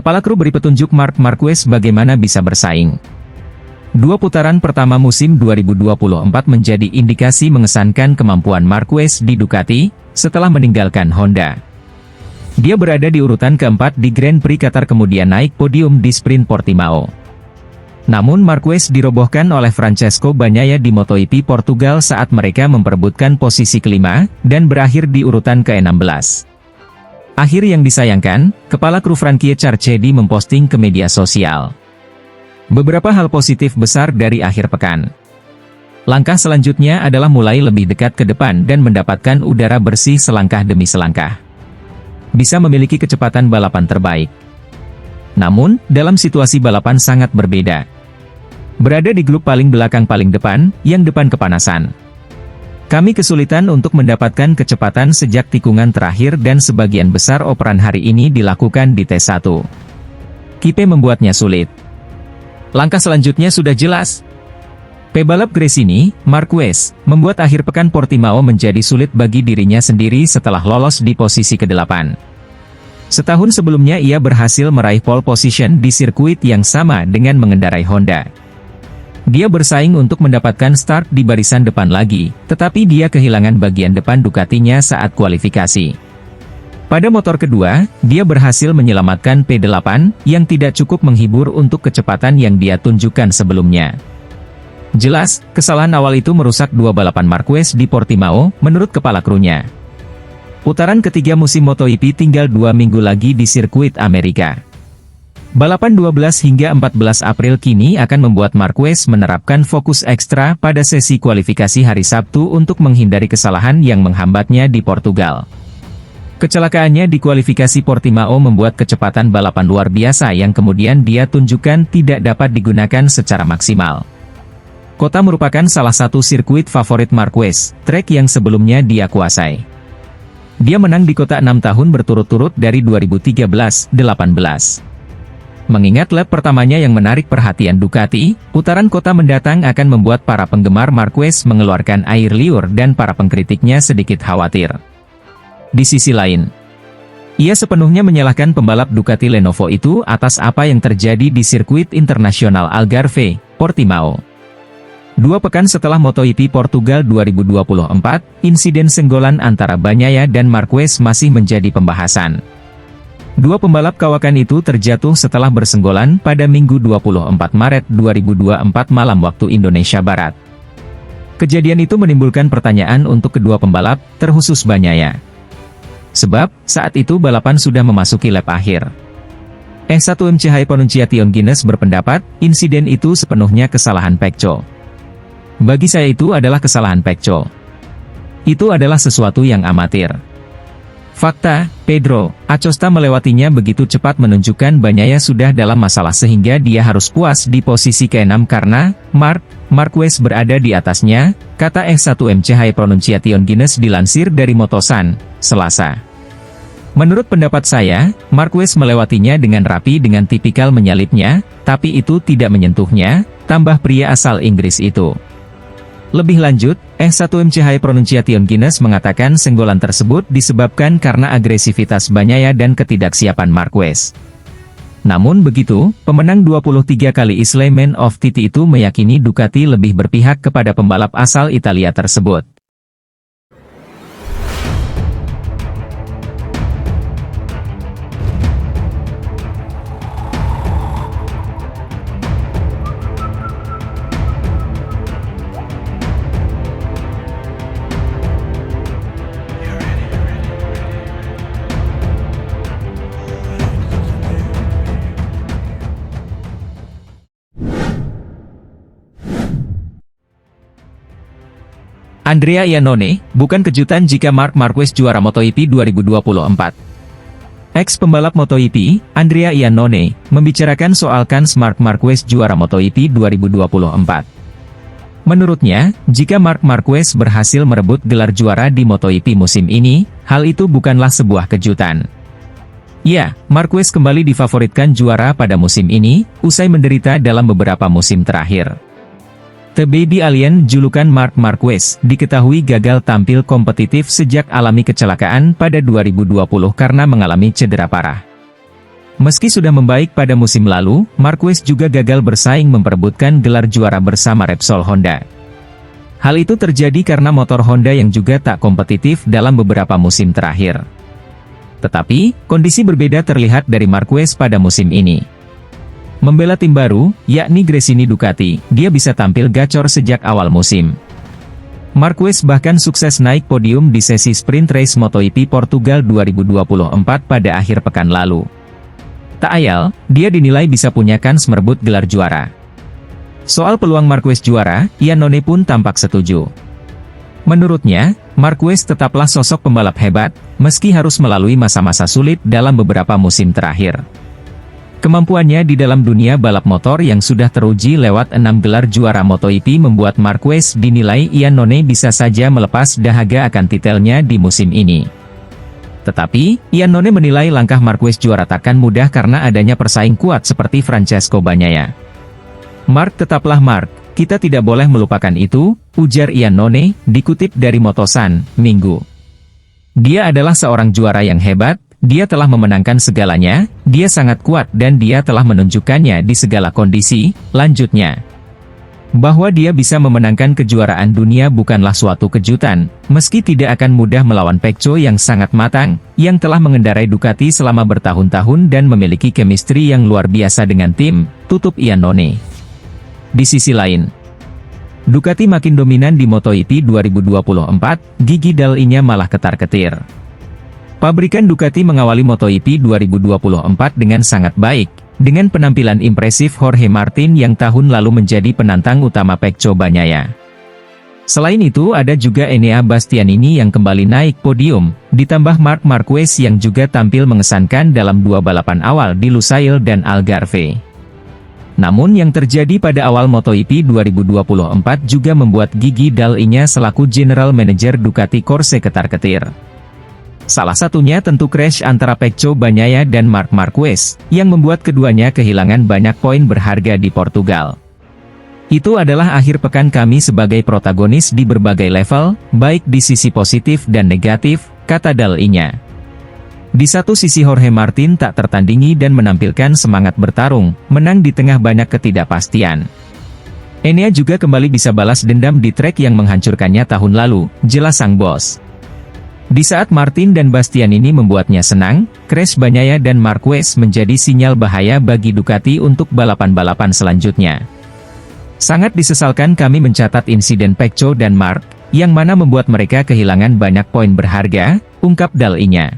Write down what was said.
Kepala kru beri petunjuk Marc Marquez bagaimana bisa bersaing. Dua putaran pertama musim 2024 menjadi indikasi mengesankan kemampuan Marquez di Ducati, setelah meninggalkan Honda. Dia berada di urutan keempat di Grand Prix Qatar kemudian naik podium di sprint Portimao. Namun Marquez dirobohkan oleh Francesco Bagnaia di MotoGP Portugal saat mereka memperebutkan posisi kelima, dan berakhir di urutan ke-16. Akhir yang disayangkan, kepala kru Frankie Carchedi memposting ke media sosial beberapa hal positif besar dari akhir pekan. Langkah selanjutnya adalah mulai lebih dekat ke depan dan mendapatkan udara bersih selangkah demi selangkah. Bisa memiliki kecepatan balapan terbaik. Namun, dalam situasi balapan sangat berbeda. Berada di grup paling belakang paling depan, yang depan kepanasan. Kami kesulitan untuk mendapatkan kecepatan sejak tikungan terakhir dan sebagian besar operan hari ini dilakukan di T1. Kipe membuatnya sulit. Langkah selanjutnya sudah jelas. Pebalap Gresini, Marquez, membuat akhir pekan Portimao menjadi sulit bagi dirinya sendiri setelah lolos di posisi ke-8. Setahun sebelumnya ia berhasil meraih pole position di sirkuit yang sama dengan mengendarai Honda. Dia bersaing untuk mendapatkan start di barisan depan lagi, tetapi dia kehilangan bagian depan Ducatinya saat kualifikasi. Pada motor kedua, dia berhasil menyelamatkan P8, yang tidak cukup menghibur untuk kecepatan yang dia tunjukkan sebelumnya. Jelas, kesalahan awal itu merusak dua balapan Marquez di Portimao, menurut kepala krunya. Putaran ketiga musim MotoGP tinggal 2 minggu lagi di sirkuit Amerika. Balapan 12 hingga 14 April kini akan membuat Marquez menerapkan fokus ekstra pada sesi kualifikasi hari Sabtu untuk menghindari kesalahan yang menghambatnya di Portugal. Kecelakaannya di kualifikasi Portimao membuat kecepatan balapan luar biasa yang kemudian dia tunjukkan tidak dapat digunakan secara maksimal. Kota merupakan salah satu sirkuit favorit Marquez, trek yang sebelumnya dia kuasai. Dia menang di kota 6 tahun berturut-turut dari 2013-18. Mengingat lap pertamanya yang menarik perhatian Ducati, putaran kota mendatang akan membuat para penggemar Marquez mengeluarkan air liur dan para pengkritiknya sedikit khawatir. Di sisi lain, ia sepenuhnya menyalahkan pembalap Ducati Lenovo itu atas apa yang terjadi di sirkuit internasional Algarve, Portimao. 2 pekan setelah MotoGP Portugal 2024, insiden senggolan antara Bagnaia dan Marquez masih menjadi pembahasan. Dua pembalap kawakan itu terjatuh setelah bersenggolan pada Minggu 24 Maret 2024 malam waktu Indonesia Barat. Kejadian itu menimbulkan pertanyaan untuk kedua pembalap, terkhusus Bagnaia. Sebab, saat itu balapan sudah memasuki lap akhir. F1 Pronunciation Guinness berpendapat, insiden itu sepenuhnya kesalahan Pecco. Bagi saya itu adalah kesalahan Pecco. Itu adalah sesuatu yang amatir. Fakta, Pedro Acosta melewatinya begitu cepat menunjukkan Bagnaia sudah dalam masalah sehingga dia harus puas di posisi ke-6 karena Marquez berada di atasnya, kata F1 Pronunciation Guinness dilansir dari Motosan, Selasa. Menurut pendapat saya, Marquez melewatinya dengan rapi dengan tipikal menyalipnya, tapi itu tidak menyentuhnya, tambah pria asal Inggris itu. Lebih lanjut, F1 Pronunciation Guinness mengatakan senggolan tersebut disebabkan karena agresivitas Bagnaia dan ketidaksiapan Marquez. Namun begitu, pemenang 23 kali Isle Man of TT itu meyakini Ducati lebih berpihak kepada pembalap asal Italia tersebut. Andrea Iannone, bukan kejutan jika Marc Marquez juara MotoGP 2024. Ex-pembalap MotoGP, Andrea Iannone, membicarakan soal kans Marc Marquez juara MotoGP 2024. Menurutnya, jika Marc Marquez berhasil merebut gelar juara di MotoGP musim ini, hal itu bukanlah sebuah kejutan. Ya, Marquez kembali difavoritkan juara pada musim ini, usai menderita dalam beberapa musim terakhir. The Baby Alien, julukan Marc Marquez, diketahui gagal tampil kompetitif sejak alami kecelakaan pada 2020 karena mengalami cedera parah. Meski sudah membaik pada musim lalu, Marquez juga gagal bersaing memperebutkan gelar juara bersama Repsol Honda. Hal itu terjadi karena motor Honda yang juga tak kompetitif dalam beberapa musim terakhir. Tetapi, kondisi berbeda terlihat dari Marquez pada musim ini. Membela tim baru, yakni Gresini Ducati, dia bisa tampil gacor sejak awal musim. Marquez bahkan sukses naik podium di sesi sprint race MotoGP Portugal 2024 pada akhir pekan lalu. Tak ayal, dia dinilai bisa punya kans merebut gelar juara. Soal peluang Marquez juara, Iannone pun tampak setuju. Menurutnya, Marquez tetaplah sosok pembalap hebat, meski harus melalui masa-masa sulit dalam beberapa musim terakhir. Kemampuannya di dalam dunia balap motor yang sudah teruji lewat 6 gelar juara MotoGP membuat Marquez dinilai Iannone bisa saja melepas dahaga akan titelnya di musim ini. Tetapi, Iannone menilai langkah Marquez juara takkan mudah karena adanya persaing kuat seperti Francesco Bagnaia. "Mark tetaplah Mark, kita tidak boleh melupakan itu," ujar Iannone, dikutip dari Motosan, Minggu. "Dia adalah seorang juara yang hebat, dia telah memenangkan segalanya, dia sangat kuat dan dia telah menunjukkannya di segala kondisi," lanjutnya. Bahwa dia bisa memenangkan kejuaraan dunia bukanlah suatu kejutan, meski tidak akan mudah melawan Pecco yang sangat matang, yang telah mengendarai Ducati selama bertahun-tahun dan memiliki chemistry yang luar biasa dengan tim, tutup Iannone. Di sisi lain, Ducati makin dominan di MotoGP 2024, gigi Dal-I-nya malah ketar-ketir. Pabrikan Ducati mengawali MotoGP 2024 dengan sangat baik, dengan penampilan impresif Jorge Martin yang tahun lalu menjadi penantang utama Pecco Bagnaia. Selain itu ada juga Enea Bastianini yang kembali naik podium, ditambah Marc Marquez yang juga tampil mengesankan dalam dua balapan awal di Lusail dan Algarve. Namun yang terjadi pada awal MotoGP 2024 juga membuat gigi Dal-I-nya selaku General Manager Ducati Corse ketar-ketir. Salah satunya tentu crash antara Pecco Bagnaia dan Marc Marquez, yang membuat keduanya kehilangan banyak poin berharga di Portugal. "Itu adalah akhir pekan kami sebagai protagonis di berbagai level, baik di sisi positif dan negatif," kata Dal-I-nya. Di satu sisi Jorge Martin tak tertandingi dan menampilkan semangat bertarung, menang di tengah banyak ketidakpastian. Enea juga kembali bisa balas dendam di trek yang menghancurkannya tahun lalu, jelas sang bos. Di saat Martin dan Bastianini membuatnya senang, crash Bagnaia dan Marquez menjadi sinyal bahaya bagi Ducati untuk balapan-balapan selanjutnya. "Sangat disesalkan kami mencatat insiden Pecco dan Marc, yang mana membuat mereka kehilangan banyak poin berharga," ungkap Dal-I-nya.